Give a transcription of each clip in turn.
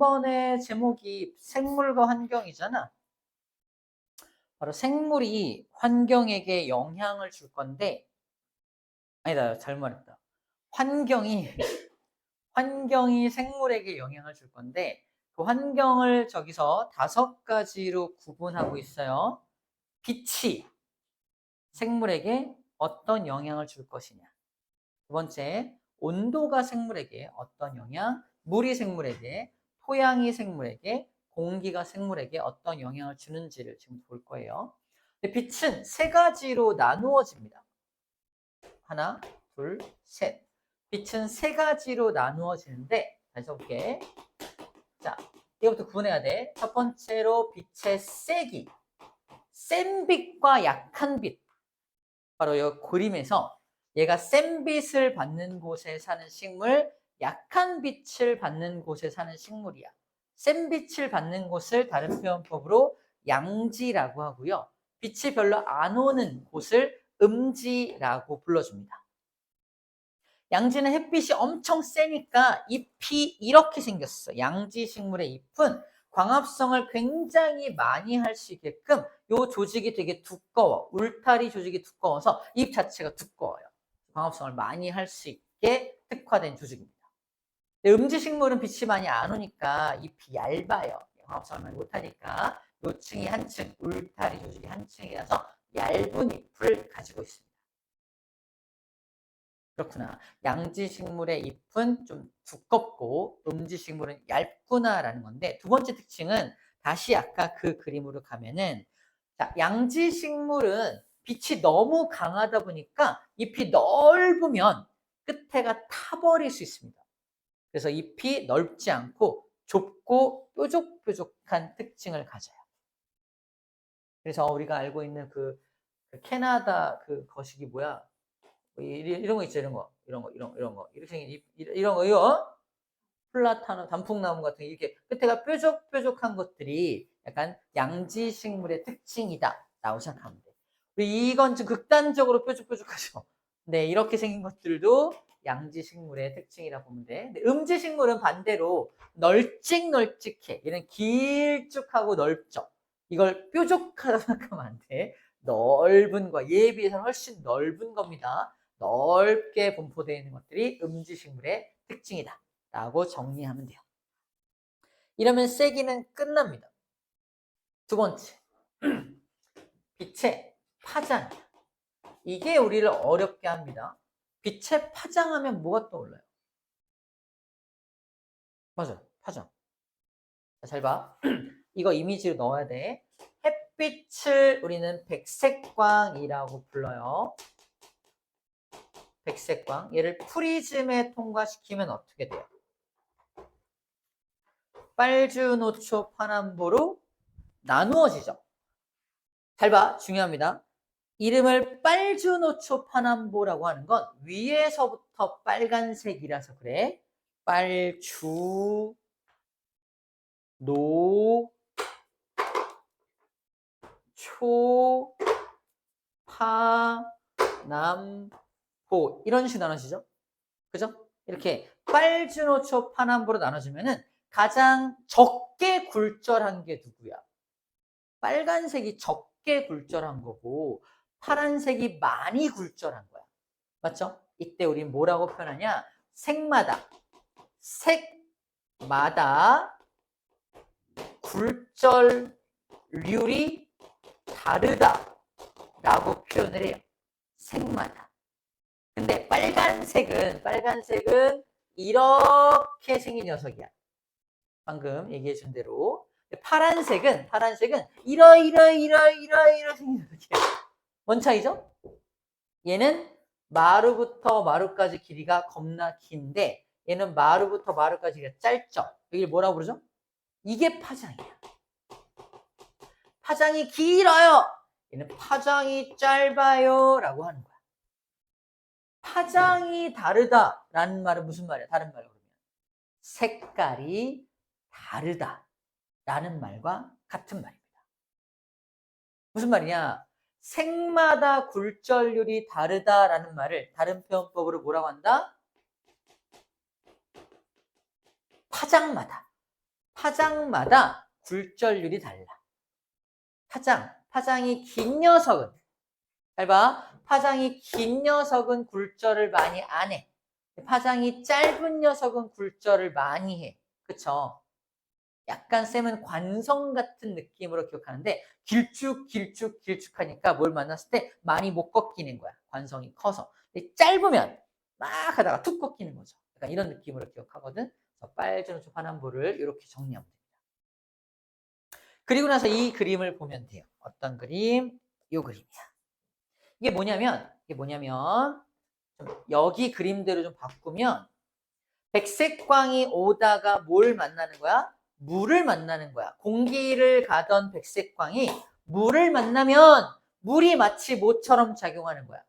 이번에 제목이 생물과 환경이잖아. 바로 생물이 환경에게 영향을 줄 건데, 아니다, 잘못 말했다. 환경이 생물에게 영향을 줄 건데, 그 환경을 저기서 5가지로 구분하고 있어요. 빛이 생물에게 어떤 영향을 줄 것이냐. 두 번째, 온도가 생물에게 어떤 영향, 물이 생물에게, 토양이 생물에게, 공기가 생물에게 어떤 영향을 주는지를 지금 볼 거예요. 근데 빛은 3가지로 나누어집니다. 하나, 둘, 셋. 빛은 3가지로 나누어지는데, 다시 해볼게. 자, 이거부터 구분해야 돼. 첫 번째로 빛의 세기. 센 빛과 약한 빛. 바로 이 그림에서 얘가 센 빛을 받는 곳에 사는 식물, 약한 빛을 받는 곳에 사는 식물이야. 센 빛을 받는 곳을 다른 표현법으로 양지라고 하고요. 빛이 별로 안 오는 곳을 음지라고 불러줍니다. 양지는 햇빛이 엄청 세니까 잎이 이렇게 생겼어. 양지 식물의 잎은 광합성을 굉장히 많이 할 수 있게끔 이 조직이 되게 두꺼워. 울타리 조직이 두꺼워서 잎 자체가 두꺼워요. 광합성을 많이 할 수 있게 특화된 조직입니다. 음지 식물은 빛이 많이 안 오니까 잎이 얇아요. 광합성을 많이 못하니까 요 층이 한 층, 울타리 조직이 한 층이라서 얇은 잎을 가지고 있습니다. 그렇구나. 양지식물의 잎은 좀 두껍고 음지식물은 얇구나라는 건데, 두 번째 특징은 다시 아까 그 그림으로 가면은, 자, 양지식물은 빛이 너무 강하다 보니까 잎이 넓으면 끝에가 타버릴 수 있습니다. 그래서 잎이 넓지 않고 좁고 뾰족뾰족한 특징을 가져요. 그래서 우리가 알고 있는 그 캐나다 그 거식이 뭐야? 이런 거 있죠, 이런 거. 이렇게 생긴, 이런 거, 이거. 플라타나 단풍나무 같은 이렇게 끝에가 뾰족뾰족한 것들이 약간 양지식물의 특징이다. 라고 생각하면 돼. 이건 좀 극단적으로 뾰족뾰족하죠. 네, 이렇게 생긴 것들도 양지식물의 특징이라고 보면 돼. 근데 음지식물은 반대로 널찍널찍해. 얘는 길쭉하고 넓죠. 이걸 뾰족하다고 생각하면 안 돼. 넓은 거, 얘에 비해서는 훨씬 넓은 겁니다. 넓게 분포되어 있는 것들이 음지식물의 특징이다 라고 정리하면 돼요. 이러면 세기는 끝납니다. 두 번째, 빛의 파장. 이게 우리를 어렵게 합니다. 빛의 파장하면 뭐가 떠올라요? 맞아요, 파장. 자, 잘 봐. 이거 이미지로 넣어야 돼. 햇빛을 우리는 백색광이라고 불러요. 백색광. 얘를 프리즘에 통과시키면 어떻게 돼요? 빨주노초 파남보로 나누어지죠. 잘 봐. 중요합니다. 이름을 빨주노초 파남보라고 하는 건 위에서부터 빨간색이라서 그래. 빨주, 노, 초, 파, 남, 보. 이런 식으로 나눠지죠. 그죠? 이렇게 빨주노초 파남보로 나눠지면은 가장 적게 굴절한 게 누구야? 빨간색이 적게 굴절한 거고 파란색이 많이 굴절한 거야. 맞죠? 이때 우린 뭐라고 표현하냐? 색마다 굴절률이 다르다라고 표현을 해요. 색마다. 근데 빨간색은 이렇게 생긴 녀석이야. 방금 얘기해 준 대로. 파란색은 이러 생긴 녀석이야. 뭔 차이죠? 얘는 마루부터 마루까지 길이가 겁나 긴데 얘는 마루부터 마루까지 길이가 짧죠. 이걸 뭐라고 부르죠? 이게 파장이야. 파장이 길어요. 얘는 파장이 짧아요 라고 하는 거야. 파장이 다르다라는 말은 무슨 말이야? 다른 말로 그러면 색깔이 다르다라는 말과 같은 말입니다. 무슨 말이냐? 색마다 굴절률이 다르다라는 말을 다른 표현법으로 뭐라고 한다? 파장마다 굴절률이 달라. 파장이 긴 녀석은, 잘 봐. 파장이 긴 녀석은 굴절을 많이 안 해. 파장이 짧은 녀석은 굴절을 많이 해. 그쵸? 약간 쌤은 관성 같은 느낌으로 기억하는데 길쭉하니까 뭘 만났을 때 많이 못 꺾이는 거야. 관성이 커서. 근데 짧으면 막 하다가 툭 꺾이는 거죠. 약간 이런 느낌으로 기억하거든. 그래서 빨주노초 파남보를 이렇게 정리하면 됩니다. 그리고 나서 이 그림을 보면 돼요. 어떤 그림? 이 그림이야. 이게 뭐냐면 좀 여기 그림대로 좀 바꾸면 백색광이 오다가 뭘 만나는 거야? 물을 만나는 거야. 공기를 가던 백색광이 물을 만나면 물이 마치 뭐처럼 작용하는 거야?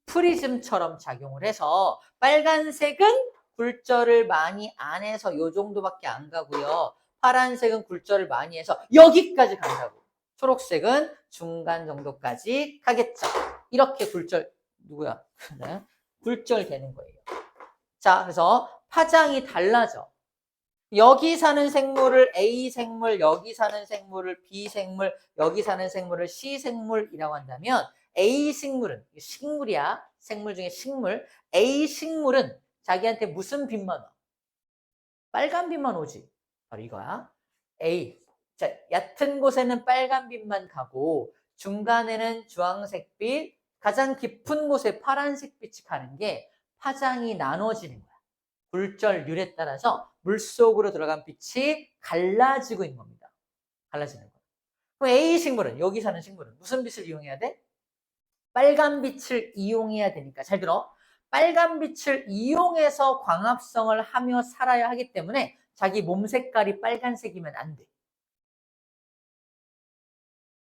프리즘처럼 작용을 해서 빨간색은 굴절을 많이 안 해서 요 정도밖에 안 가고요. 파란색은 굴절을 많이 해서 여기까지 간다고. 초록색은 중간 정도까지 가겠죠. 이렇게 누구야? 굴절 되는 거예요. 자, 그래서 파장이 달라져. 여기 사는 생물을 A 생물, 여기 사는 생물을 B 생물, 여기 사는 생물을 C 생물이라고 한다면 A 식물은, 식물이야. 생물 중에 식물. A 식물은 자기한테 무슨 빛만 와? 빨간 빛만 오지. 바로 이거야. A. 자, 얕은 곳에는 빨간 빛만 가고 중간에는 주황색 빛, 가장 깊은 곳에 파란색 빛이 가는 게 파장이 나눠지는 거야. 굴절률에 따라서 물속으로 들어간 빛이 갈라지고 있는 겁니다. 갈라지는 거예요. 그럼 A 식물은, 여기 사는 식물은 무슨 빛을 이용해야 돼? 빨간 빛을 이용해야 되니까. 잘 들어. 빨간 빛을 이용해서 광합성을 하며 살아야 하기 때문에 자기 몸 색깔이 빨간색이면 안 돼.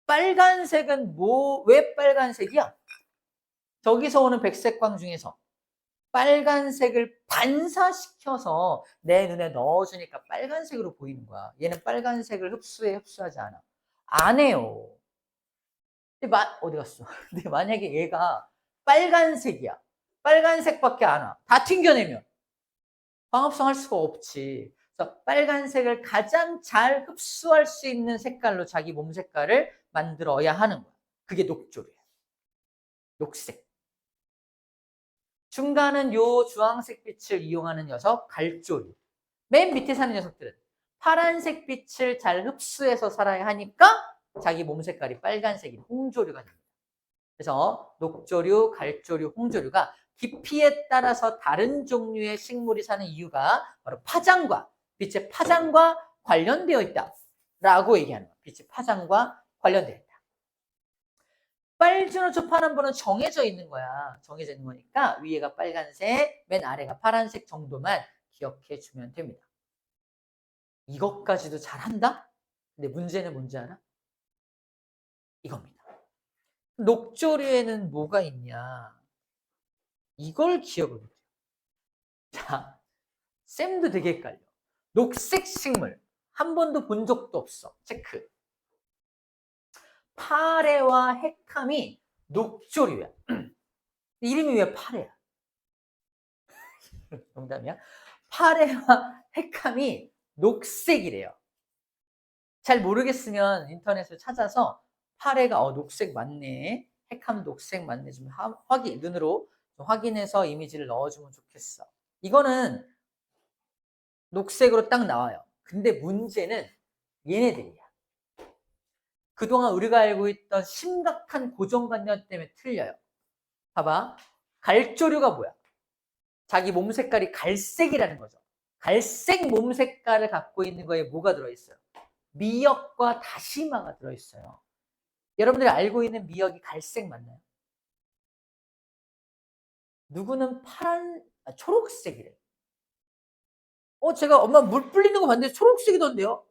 빨간색은 왜 빨간색이야? 저기서 오는 백색광 중에서 빨간색을 반사시켜서 내 눈에 넣어주니까 빨간색으로 보이는 거야. 얘는 빨간색을 흡수하지 않아. 안 해요. 근데 어디 갔어? 근데 만약에 얘가 빨간색이야. 빨간색밖에 안 와. 다 튕겨내면 광합성 할 수가 없지. 그래서 빨간색을 가장 잘 흡수할 수 있는 색깔로 자기 몸 색깔을 만들어야 하는 거야. 그게 녹조류야. 녹색. 중간은 요 주황색 빛을 이용하는 녀석 갈조류. 맨 밑에 사는 녀석들은 파란색 빛을 잘 흡수해서 살아야 하니까 자기 몸 색깔이 빨간색인 홍조류가 됩니다. 그래서 녹조류, 갈조류, 홍조류가 깊이에 따라서 다른 종류의 식물이 사는 이유가 바로 빛의 파장과 관련되어 있다라고 얘기하는 거예요. 빛의 파장과 관련되어 있다. 빨주노초 파남보는 정해져 있는 거야. 정해져 있는 거니까 위에가 빨간색, 맨 아래가 파란색 정도만 기억해 주면 됩니다. 이것까지도 잘한다? 근데 문제는 뭔지 알아? 이겁니다. 녹조류에는 뭐가 있냐? 이걸 기억을 못해요. 자, 쌤도 되게 헷갈려. 녹색 식물 한 번도 본 적도 없어. 체크. 파래와 핵함이 녹조류야. 이름이 왜 파래야? 농담이야? 파래와 핵함이 녹색이래요. 잘 모르겠으면 인터넷을 찾아서 파래가 녹색 맞네, 핵함 녹색 맞네 좀 눈으로 좀 확인해서 이미지를 넣어주면 좋겠어. 이거는 녹색으로 딱 나와요. 근데 문제는 얘네들이야. 그동안 우리가 알고 있던 심각한 고정관념 때문에 틀려요. 봐봐. 갈조류가 뭐야? 자기 몸 색깔이 갈색이라는 거죠. 갈색 몸 색깔을 갖고 있는 거에 뭐가 들어있어요? 미역과 다시마가 들어있어요. 여러분들이 알고 있는 미역이 갈색 맞나요? 누구는 초록색이래. 제가 엄마 물 불리는 거 봤는데 초록색이던데요?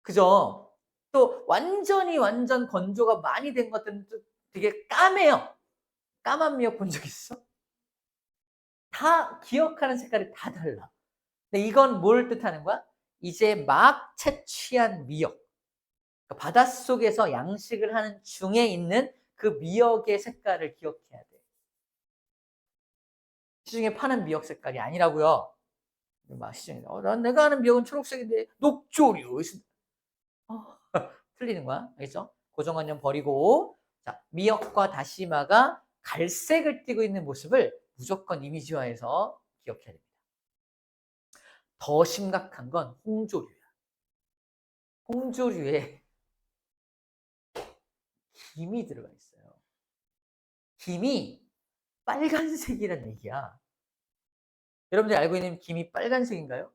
그죠? 또 완전 건조가 많이 된 것들은 또 되게 까매요. 까만 미역 본 적 있어? 다 기억하는 색깔이 다 달라. 근데 이건 뭘 뜻하는 거야? 이제 막 채취한 미역. 그러니까 바닷속에서 양식을 하는 중에 있는 그 미역의 색깔을 기억해야 돼. 시중에 파는 미역 색깔이 아니라고요. 시중에 난 내가 아는 미역은 초록색인데 녹조류. 어, 틀리는 거야. 알겠죠? 고정관념 버리고 자 미역과 다시마가 갈색을 띠고 있는 모습을 무조건 이미지화해서 기억해야 됩니다. 더 심각한 건 홍조류야. 홍조류에 김이 들어가 있어요. 김이 빨간색이란 얘기야. 여러분들이 알고 있는 김이 빨간색인가요?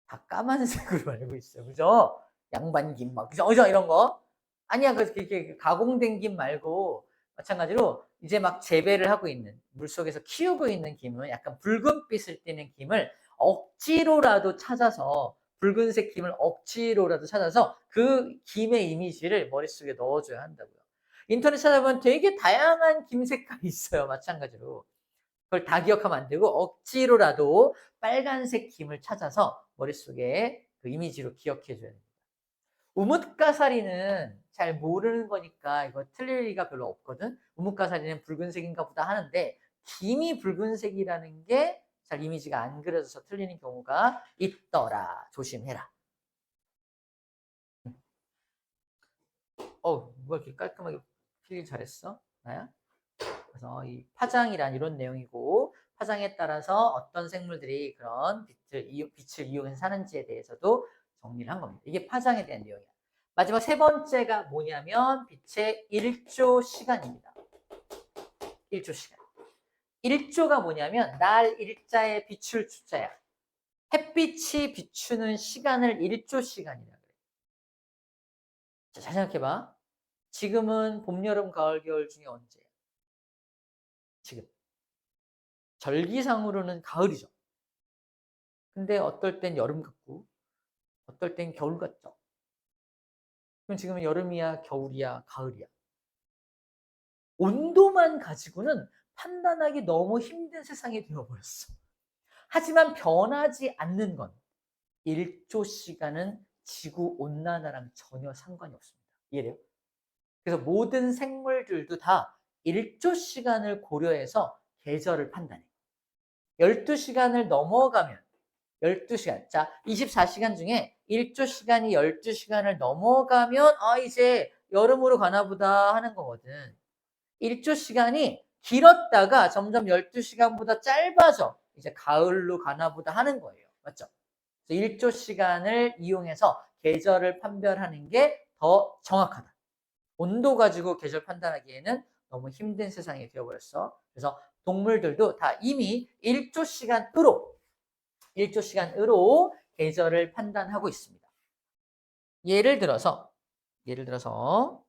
다 까만색으로 알고 있어요. 그죠? 양반김 막 그죠? 이런 거. 아니야. 그렇게 가공된 김 말고 마찬가지로 이제 막 재배를 하고 있는 물속에서 키우고 있는 김은 약간 붉은빛을 띠는 김을 억지로라도 찾아서 붉은색 김을 억지로라도 찾아서 그 김의 이미지를 머릿속에 넣어줘야 한다고요. 인터넷 찾아보면 되게 다양한 김 색깔이 있어요. 마찬가지로. 그걸 다 기억하면 안 되고 억지로라도 빨간색 김을 찾아서 머릿속에 그 이미지로 기억해 줘야 됩니다. 우뭇가사리는 잘 모르는 거니까 이거 틀릴 리가 별로 없거든. 우뭇가사리는 붉은색인가 보다 하는데 김이 붉은색이라는 게 잘 이미지가 안 그려져서 틀리는 경우가 있더라. 조심해라. 누가 이렇게 깔끔하게 필기 잘했어? 나야? 그래서 이 파장이란 이런 내용이고 파장에 따라서 어떤 생물들이 그런 빛을 이용해서 사는지에 대해서도 정리를 한 겁니다. 이게 파장에 대한 내용이야. 마지막 세 번째가 뭐냐면 빛의 일조 시간입니다. 일조 시간. 일조가 뭐냐면 날 일자에 비출 주자야. 햇빛이 비추는 시간을 일조 시간이라 그래. 자, 잘 생각해봐. 지금은 봄, 여름, 가을, 겨울 중에 언제야? 지금. 절기상으로는 가을이죠. 근데 어떨 땐 여름 같고 어떨 땐 겨울 같죠. 그럼 지금은 여름이야, 겨울이야, 가을이야. 온도만 가지고는 판단하기 너무 힘든 세상이 되어버렸어. 하지만 변하지 않는 건 일조 시간은 지구 온난화랑 전혀 상관이 없습니다. 이해돼요? 그래서 모든 생물들도 다 일조 시간을 고려해서 계절을 판단해. 12시간을 넘어가면 12시간. 자, 24시간 중에 1조 시간이 12시간을 넘어가면 이제 여름으로 가나 보다 하는 거거든. 1조 시간이 길었다가 점점 12시간보다 짧아져. 이제 가을로 가나 보다 하는 거예요. 맞죠? 1조 시간을 이용해서 계절을 판별하는 게 더 정확하다. 온도 가지고 계절 판단하기에는 너무 힘든 세상이 되어버렸어. 그래서 동물들도 다 이미 1조 시간으로 계절을 판단하고 있습니다. 예를 들어서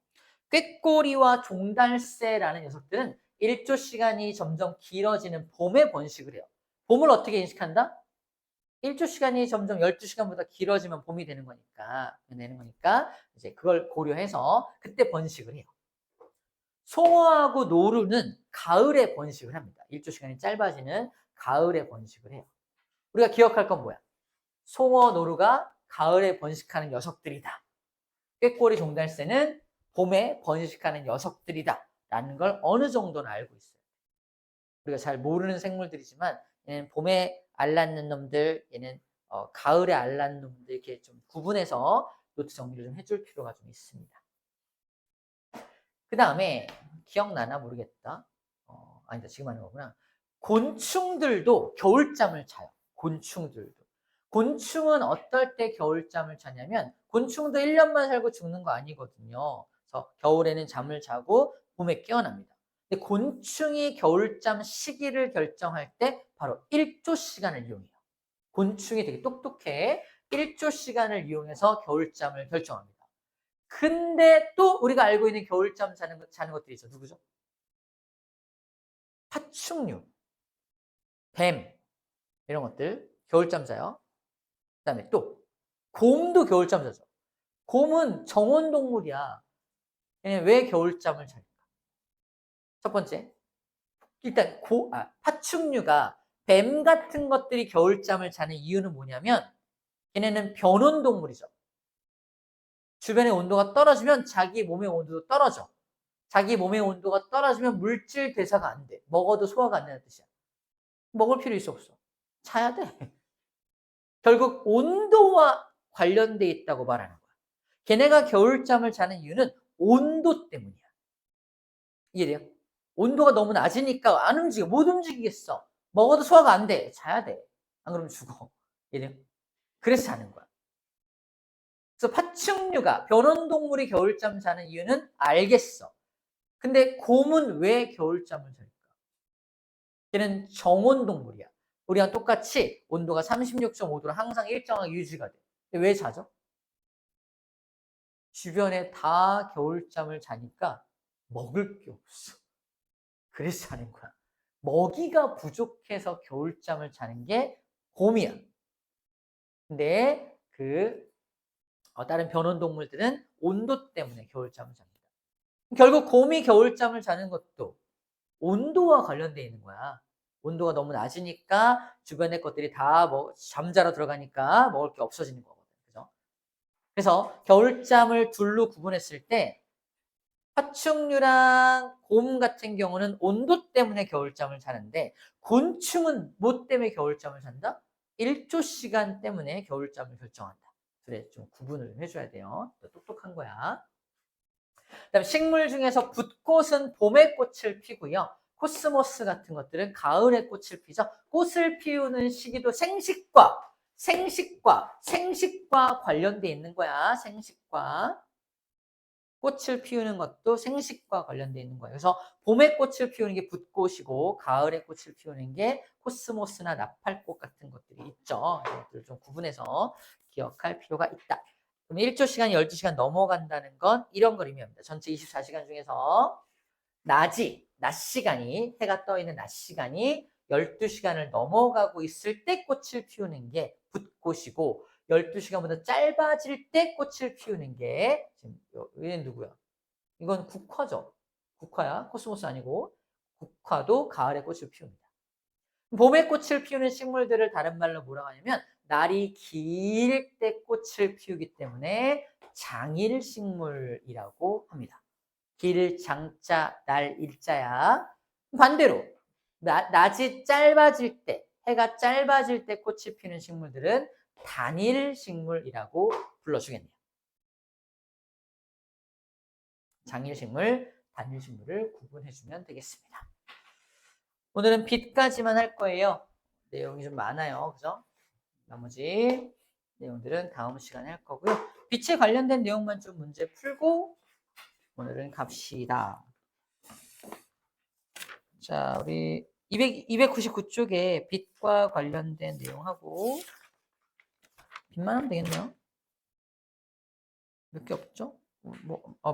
꾀꼬리와 종달새라는 녀석들은 1조 시간이 점점 길어지는 봄에 번식을 해요. 봄을 어떻게 인식한다? 1조 시간이 점점 12시간보다 길어지면 봄이 되는 거니까 이제 그걸 고려해서 그때 번식을 해요. 송어하고 노루는 가을에 번식을 합니다. 1조 시간이 짧아지는 가을에 번식을 해요. 우리가 기억할 건 뭐야? 송어, 노루가 가을에 번식하는 녀석들이다. 꾀꼬리, 종달새는 봄에 번식하는 녀석들이다. 라는 걸 어느 정도는 알고 있어요. 우리가 잘 모르는 생물들이지만 얘는 봄에 알 낳는 놈들, 얘는 가을에 알 낳는 놈들 이렇게 좀 구분해서 노트 정리를 좀 해줄 필요가 좀 있습니다. 그 다음에 기억나나 모르겠다. 아니다. 지금 하는 거구나. 곤충들도 겨울잠을 자요. 곤충들도. 곤충은 어떨 때 겨울잠을 자냐면 곤충도 1년만 살고 죽는 거 아니거든요. 그래서 겨울에는 잠을 자고 봄에 깨어납니다. 근데 곤충이 겨울잠 시기를 결정할 때 바로 1조 시간을 이용해요. 곤충이 되게 똑똑해. 1조 시간을 이용해서 겨울잠을 결정합니다. 근데 또 우리가 알고 있는 겨울잠 자는 것들이 있어. 누구죠? 파충류, 뱀 이런 것들 겨울잠 자요. 그다음에 또 곰도 겨울잠 자죠. 곰은 정원동물이야. 얘는 왜 겨울잠을 잘까? 첫 번째, 일단 파충류가 뱀 같은 것들이 겨울잠을 자는 이유는 뭐냐면 얘네는 변온동물이죠. 주변의 온도가 떨어지면 자기 몸의 온도도 떨어져. 자기 몸의 온도가 떨어지면 물질 대사가 안 돼. 먹어도 소화가 안 되는 뜻이야. 먹을 필요 있어 없어? 자야 돼. 결국 온도와 관련돼 있다고 말하는 거야. 걔네가 겨울잠을 자는 이유는 온도 때문이야. 이해돼요? 온도가 너무 낮으니까 안 움직여. 못 움직이겠어. 먹어도 소화가 안 돼. 자야 돼. 안 그러면 죽어. 이해돼요? 그래서 자는 거야. 그래서 파충류가 변온동물이 겨울잠 자는 이유는 알겠어. 근데 곰은 왜 겨울잠을 잘까? 걔는 정온동물이야. 우리랑 똑같이 온도가 36.5도로 항상 일정하게 유지가 돼. 근데 왜 자죠? 주변에 다 겨울잠을 자니까 먹을 게 없어. 그래서 자는 거야. 먹이가 부족해서 겨울잠을 자는 게 곰이야. 근데 다른 변온동물들은 온도 때문에 겨울잠을 잡니다. 결국 곰이 겨울잠을 자는 것도 온도와 관련되어 있는 거야. 온도가 너무 낮으니까 주변의 것들이 다 잠자러 들어가니까 먹을 게 없어지는 거거든. 그죠? 그래서 겨울잠을 둘로 구분했을 때 파충류랑 곰 같은 경우는 온도 때문에 겨울잠을 자는데 곤충은 뭐 때문에 겨울잠을 잔다? 일조 시간 때문에 겨울잠을 결정한다. 그래, 좀 구분을 해줘야 돼요. 똑똑한 거야. 그다음에 식물 중에서 붓꽃은 봄에 꽃을 피고요. 코스모스 같은 것들은 가을에 꽃을 피죠. 꽃을 피우는 시기도 생식과 관련돼 있는 거야. 생식과. 꽃을 피우는 것도 생식과 관련돼 있는 거예요. 그래서 봄에 꽃을 피우는 게 붓꽃이고 가을에 꽃을 피우는 게 코스모스나 나팔꽃 같은 것들이 있죠. 이것들을 좀 구분해서 기억할 필요가 있다. 그럼 1조 시간이 12시간 넘어간다는 건 이런 걸 의미합니다. 전체 24시간 중에서 낮 시간이, 해가 떠 있는 낮 시간이 12시간을 넘어가고 있을 때 꽃을 피우는 게 붓꽃이고 12시간보다 짧아질 때 꽃을 피우는 게 지금 얘는 누구야? 이건 국화죠. 국화야. 코스모스 아니고. 국화도 가을에 꽃을 피웁니다. 봄에 꽃을 피우는 식물들을 다른 말로 뭐라고 하냐면 날이 길 때 꽃을 피우기 때문에 장일식물이라고 합니다. 길 장자 날 일자야. 반대로 낮이 짧아질 때, 해가 짧아질 때 꽃이 피는 식물들은 단일식물이라고 불러주겠네요. 장일식물, 단일식물을 구분해주면 되겠습니다. 오늘은 빛까지만 할 거예요. 내용이 좀 많아요. 그죠? 나머지 내용들은 다음 시간에 할 거고요. 빛에 관련된 내용만 좀 문제 풀고 오늘은 갑시다. 자, 우리 299쪽에 빛과 관련된 내용하고 빛만 하면 되겠네요. 몇 개 없죠?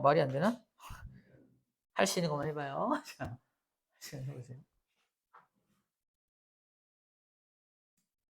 말이 안 되나? 할 수 있는 것만 해봐요. 자, 해보세요.